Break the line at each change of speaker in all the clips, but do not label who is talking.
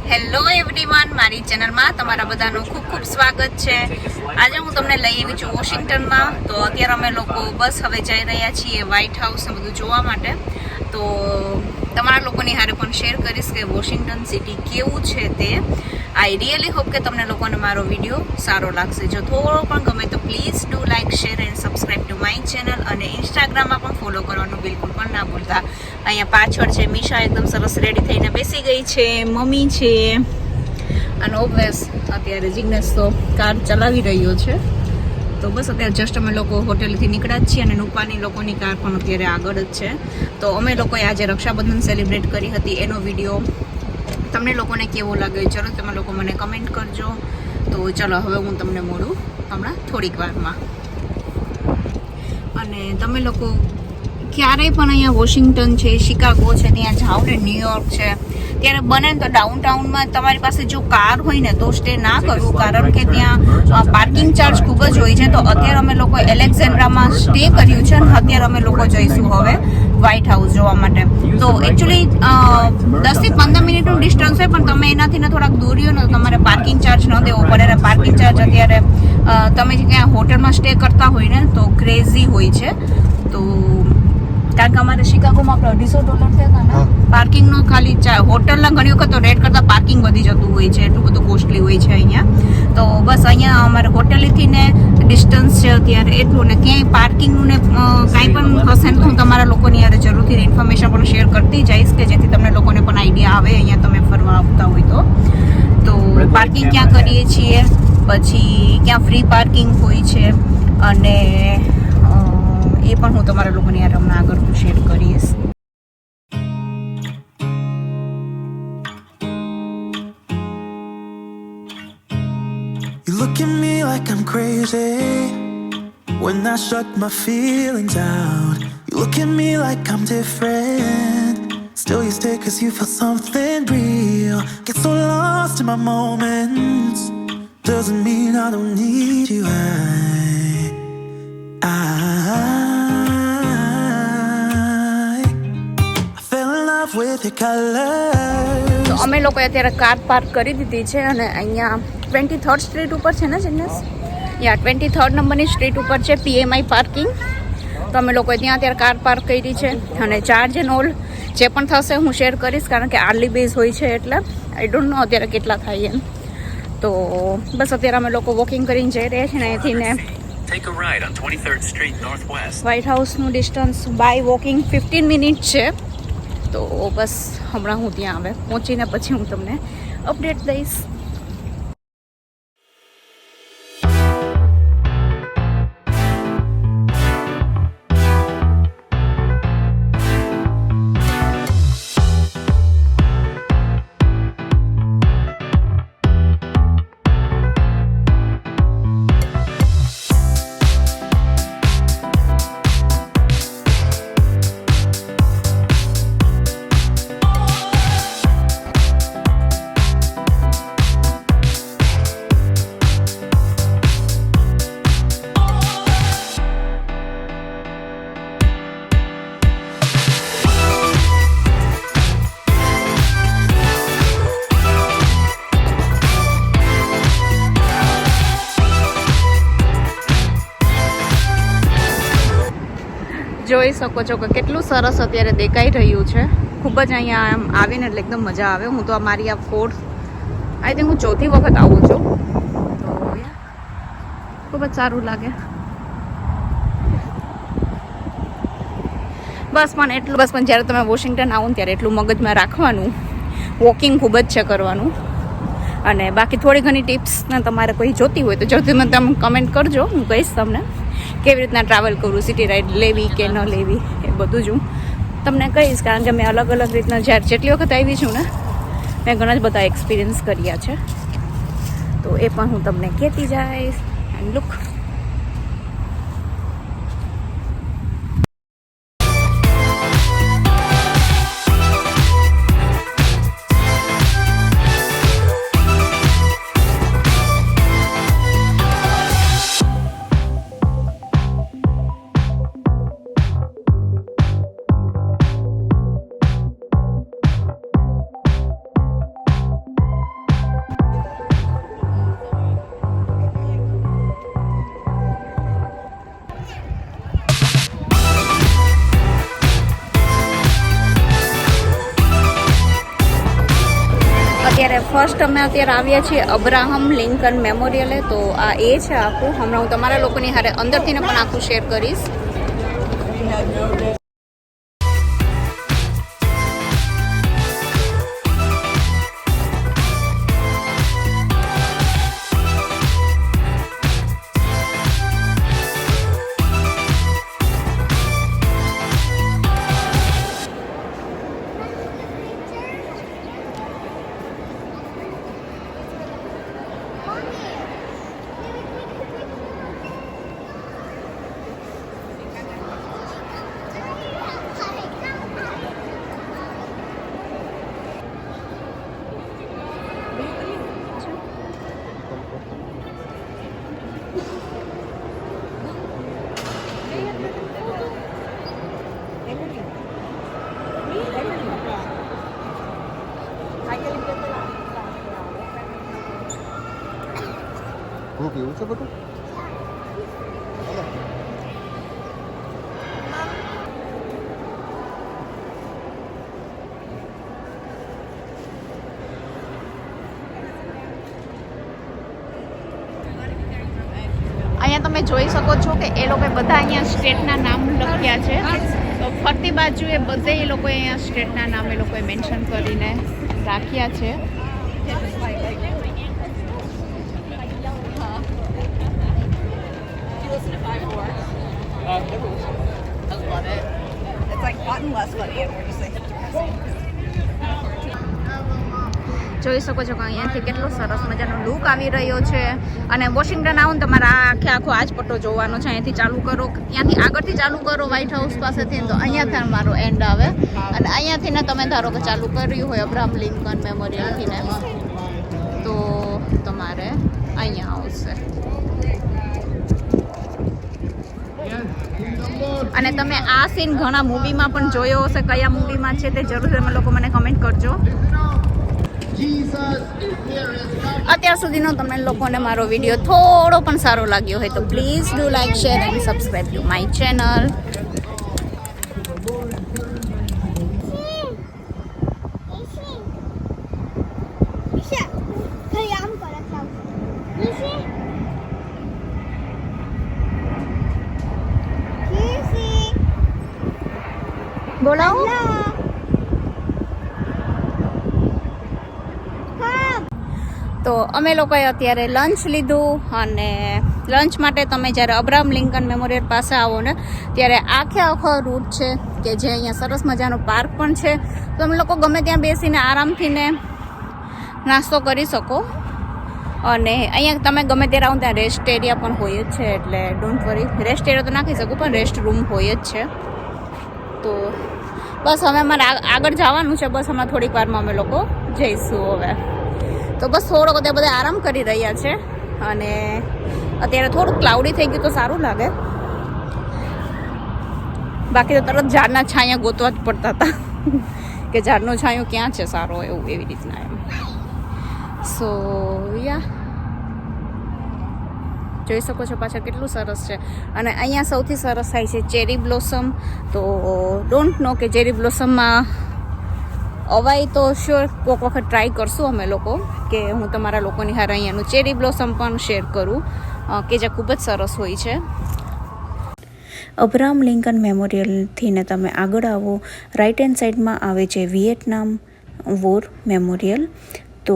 Hello everyone, મારી ચેનલમાં તમારા બધાનું ખૂબ ખૂબ સ્વાગત છે. આજે હું તમને લઈ આવી છું વોશિંગ્ટનમાં. તો અત્યારે અમે લોકો બસ હવે જઈ રહ્યા છીએ વ્હાઇટ હાઉસ ને બધું જોવા માટે. તો તમારા લોકોની હારે પણ શેર કરીશ કે વોશિંગ્ટન સિટી કેવું છે તે. આઈ રિયલી હોપ કે તમને લોકોને મારો વિડીયો સારો લાગશે. જો થોડો પણ ગમે તો please do like, share and subscribe to my channel. અને ઇન્સ્ટાગ્રામમાં પણ ફોલો કરવાનું બિલકુલ પણ ના ભૂલતા. અહીંયા પાછળ છે મીશા, એકદમ સરસ રેડી થઈને બેસી ગઈ છે. મમ્મી છે અને ઓબ્વિયસ અત્યારે જિગ્નેશ તો કાર ચલાવી રહ્યો છે. તો બસ અત્યારે જસ્ટ અમે લોકો હોટેલથી નીકળ્યા જ છીએ અને નુપાની લોકોની કાર પણ અત્યારે આગળ જ છે. તો અમે લોકોએ આજે રક્ષાબંધન સેલિબ્રેટ કરી હતી, એનો વિડીયો તમને લોકોને કેવો લાગ્યો જરૂર તમે લોકો મને કમેન્ટ કરજો. તો ચલો હવે હું તમને મળું હમણાં થોડીક વારમાં. અને તમે લોકો ક્યારેય પણ અહીંયા વોશિંગ્ટન છે, શિકાગો છે, ત્યાં જાઓ ને, ન્યુયોર્ક છે, ત્યારે બને ને તો ડાઉનટાઉનમાં તમારી પાસે જો કાર હોય ને તો સ્ટે ના કરવું, કારણ કે ત્યાં પાર્કિંગ ચાર્જ ખૂબ જ હોય છે. તો અત્યારે અમે લોકો એલેક્ઝેન્ડ્રામાં સ્ટે કર્યું છે અને અત્યારે અમે લોકો જઈશું હવે વ્હાઇટ હાઉસ જોવા માટે. તો એકચ્યુઅલી 10 થી 15 મિનિટનું ડિસ્ટન્સ હોય, પણ તમે એનાથી ને થોડાક દૂર રહ્યો ને તો તમારે પાર્કિંગ ચાર્જ ન દેવો પડે. અને પાર્કિંગ ચાર્જ અત્યારે તમે જે ક્યાં હોટલમાં સ્ટે કરતા હોય ને તો ક્રેઝી હોય છે. તો કારણ કે અમારે શિકાગોમાં આપણે $250 થયા હતા ને પાર્કિંગનો. ખાલી હોટલના ઘણી વખત તો રેટ કરતાં પાર્કિંગ વધી જતું હોય છે, એટલું બધું કોસ્ટલી હોય છે અહીંયા. તો બસ અહીંયા અમારે હોટેલેથી ને ડિસ્ટન્સ છે અત્યારે એટલું. ને ક્યાંય પાર્કિંગનું ને કાંઈ પણ હશે ને તો હું તમારા લોકોની યારે જરૂરથી ઇન્ફોર્મેશન પણ શેર કરતી જઈશ, કે જેથી તમને લોકોને પણ આઈડિયા આવે અહીંયા તમે ફરવા આવતા હોય તો પાર્કિંગ ક્યાં કરીએ છીએ, પછી ક્યાં ફ્રી પાર્કિંગ હોય છે, અને એ પણ હું તમારા લોકોની યાર હમણાં આગળ શેર કરીશ.
You look at me like I'm crazy when I shut my feelings out. You look at me like I'm different, still you stay cause you feel something real. Get so lost in my moments, doesn't mean I don't need you. I fell in love with your colors.
તો અમે લોકોએ અત્યારે car park કરી દીધી છે અને અહીંયા 23rd street ઉપર છે ને જિગ્નેશ? યા 23rd નંબરની સ્ટ્રીટ ઉપર છે PMI પાર્કિંગ. તો અમે લોકોએ ત્યાં અત્યારે કાર પાર્ક કરી છે. અને ચાર્જ એન્ડ ઓલ જે પણ થશે હું શેર કરીશ, કારણ કે આર્લી બેઝ હોય છે એટલે આઈ ડોન્ટ નો અત્યારે કેટલા થાય એમ. તો બસ અત્યારે અમે લોકો વોકિંગ કરીને જઈ રહ્યા છીએ ને અહીંથી ને
Take a ride on 23rd Street Northwest.
White હાઉસનું ડિસ્ટન્સ બાય વોકિંગ 15 મિનિટ છે. તો બસ હમણાં હું ત્યાં આવે પહોંચીને પછી હું તમને અપડેટ દઈશ. જોઈ શકો છો કે કેટલું સરસ અત્યારે દેખાઈ રહ્યું છે. ખૂબ જ અહીંયા આમ આવીને એટલે એકદમ મજા આવે. હું તો મારી આ 4th આઈ થિંક હું 4થી વખત આવું છું. તો ખૂબ જ સારું લાગે. બસ પણ જ્યારે તમે વોશિંગ્ટન આવો ને ત્યારે એટલું મગજમાં રાખવાનું, વોકિંગ ખૂબ જ છે કરવાનું. અને બાકી થોડી ઘણી ટિપ્સ તમારે કોઈ જોતી હોય તો તમે કમેન્ટ કરજો, હું કહીશ તમને કેવી રીતના ટ્રાવેલ કરું, સિટી રાઇડ લેવી કે ન લેવી એ બધું જ હું તમને કહીશ. કારણ કે મેં અલગ અલગ રીતના જેટલી વખત આવી છું ને મેં ઘણા જ બધા એક્સપિરિયન્સ કર્યા છે. તો એ પણ હું તમને કહેતી જઈશ. એન્ડ લુક, અત્યારે ફર્સ્ટ અમે અત્યારે આવ્યા છીએ અબ્રાહમ લિંકન મેમોરિયલે. તો આ એ છે આખું. હમણાં હું તમારા લોકોની હારે અંદરથી પણ આખું શેર કરીશ.
પીવું છે બધું?
અહીંયા તમે જોઈ શકો છો કે એ લોકોએ બધા અહીંયા સ્ટેટના નામ લખ્યા છે. તો ફરતી બાજુએ બધે એ લોકોએ અહીંયા સ્ટેટના નામ એ લોકોએ મેન્શન કરીને રાખ્યા છે. જોઈ શકો છો કે અહીંયાથી કેટલો સરસ મજાનો લુક આવી રહ્યો છે. અને વોશિંગ્ટન આવો ને તમારે આ આખો આજ પટ્ટો જોવાનો છે. અહીંયાથી ચાલુ કરો, ત્યાંથી આગળથી ચાલુ કરો વ્હાઇટ હાઉસ પાસેથી, તો અહીંયાથી મારો એન્ડ આવે. અને અહીંયાથી ને તમે ધારો કે ચાલુ કર્યું હોય અબ્રાહમ લિંકન મેમોરિયલથી ને, તો તમારે અહીંયા આવશે. અને તમે આ સીન ઘણા મૂવીમાં પણ જોયો હશે. કયા મૂવીમાં છે તે જરૂર તમે લોકો મને કમેન્ટ કરજો. અત્યાર સુધીનો તમને લોકોને મારો વિડીયો થોડો પણ સારો લાગ્યો હોય તો please do like, share and subscribe to my channel. બોલાવો. તો અમે લોકોએ અત્યારે લંચ લીધું. અને લંચ માટે તમે જ્યારે અબ્રાહમ લિંકન મેમોરિયલ પાસે આવો ને ત્યારે આખો રૂટ છે કે જે અહીંયા સરસ મજાનો પાર્ક પણ છે. તો તમે લોકો ગમે ત્યાં બેસીને આરામથી ને નાસ્તો કરી શકો. અને અહીંયા તમે ગમે ત્યારે આવો ત્યાં રેસ્ટ એરિયા પણ હોય જ છે. એટલે ડોન્ટ વરી, રેસ્ટ એરિયા તો ના કહી શકું પણ રેસ્ટ રૂમ હોય જ છે. તો બસ હવે અમારે આગળ જવાનું છે. બસ હમણાં થોડીક વારમાં અમે લોકો જઈશું હવે. તો બસ થોડોક અત્યારે બધા આરામ કરી રહ્યા છે. અને અત્યારે થોડુંક ક્લાઉડી થઈ ગયું તો સારું લાગે. બાકી તો તરત ઝાડના છાંયા ગોતવા જ પડતા હતા કે ઝાડનો છાંયો ક્યાં છે સારો એવું, એવી રીતના એમ. સો યા જોઈ શકો છો પાછળ કેટલું સરસ છે. અને અહીંયા સૌથી સરસ થાય છે ચેરી બ્લોસમ. તો ડોન્ટ નો કે ચેરી બ્લોસમમાં અવાય તો શ્યોર કોઈક વખત ટ્રાય કરશું અમે લોકો, કે હું તમારા લોકોની હારે અહીંયાનું ચેરી બ્લોસમ પણ શેર કરું કે જે ખૂબ જ સરસ હોય છે.
અબ્રાહમ લિંકન મેમોરિયલથી ને તમે આગળ આવો, રાઇટ હેન્ડ સાઈડમાં આવે છે વિયેટનામ વોર મેમોરિયલ. તો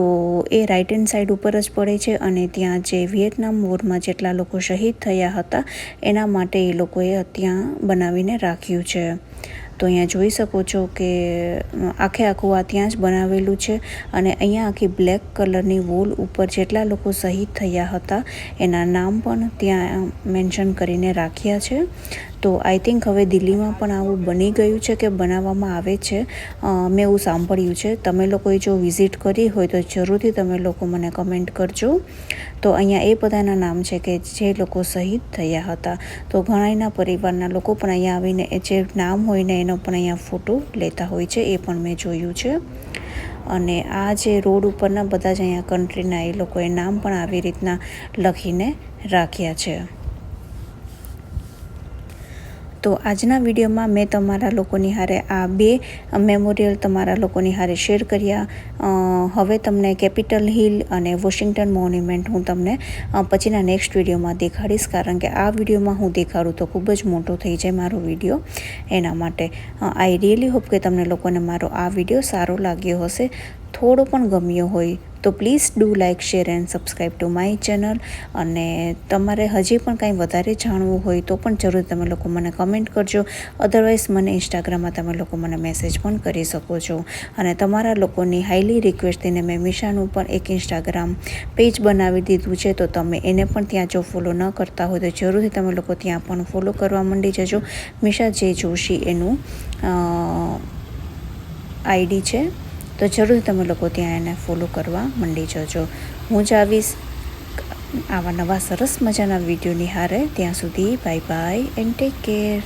એ રાઇટ હેન્ડ સાઈડ ઉપર જ પડે છે. અને ત્યાં જે વિયેટનામ વોરમાં જેટલા લોકો શહીદ થયા હતા એના માટે એ લોકોએ ત્યાં બનાવીને રાખ્યું છે. તો અહીંયા જોઈ શકો છો કે આખું આ ત્યાં જ બનાવેલું છે. અને અહીંયા આખી બ્લેક કલરની વોલ ઉપર જેટલા લોકો શહીદ થયા હતા એના નામ પણ ત્યાં મેન્શન કરીને રાખ્યા છે. તો આઈ થિંક હવે દિલ્હીમાં પણ આવું બની ગયું છે કે બનાવવામાં આવે છે. મેં એવું સાંભળ્યું છે. તમે લોકોએ જો વિઝિટ કરી હોય તો જરૂરથી તમે લોકો મને કમેન્ટ કરજો. તો અહીંયા એ બધાના નામ છે કે જે લોકો શહીદ થયા હતા. તો ઘણાના પરિવારના લોકો પણ અહીંયા આવીને જે નામ હોય ને એનો પણ અહીંયા ફોટો લેતા હોય છે, એ પણ મેં જોયું છે. અને આ જે રોડ ઉપરના બધા જ અહીંયા કન્ટ્રીના એ લોકોએ નામ પણ આવી રીતના લખીને રાખ્યા છે. તો આજના વિડીયોમાં મેં તમારા લોકોની હારે આ 2 મેમોરિયલ તમારા લોકોની હારે શેર કર્યા. હવે તમને કેપિટલ હિલ અને વોશિંગ્ટન મોન્યુમેન્ટ હું તમને પછીના નેક્સ્ટ વિડીયોમાં દેખાડીશ, કારણ કે આ વિડીયોમાં હું દેખાડું તો ખૂબ જ મોટો થઈ જાય મારો વિડીયો. એના માટે આઈ રિયલી હોપ કે તમને લોકોને મારો આ વિડીયો સારો લાગ્યો હશે. થોડો પણ ગમ્યો હોય તો please do like, share and subscribe to my channel. અને તમારે હજી પણ કાંઈ વધારે જાણવું હોય તો પણ જરૂર તમે લોકો મને કમેન્ટ કરજો. અધરવાઇઝ મને ઇન્સ્ટાગ્રામમાં તમે લોકો મને મેસેજ પણ કરી શકો છો. અને તમારા લોકોની હાઈલી રિક્વેસ્ટથી મેં મીશાનું પણ એક ઇન્સ્ટાગ્રામ પેજ બનાવી દીધું છે, તો તમે એને પણ ત્યાં જો ફોલો ન કરતા હોય તો જરૂરથી તમે લોકો ત્યાં પણ ફોલો કરવા માંડી જજો. મીશા જે જોશી એનું આઈડી છે, તો જરૂર તમે લોકો ત્યાં એને ફોલો કરવા માંડી જજો. હું જ આવીશ આવા નવા સરસ મજાના વિડીયોની હારે. ત્યાં સુધી bye bye and take care.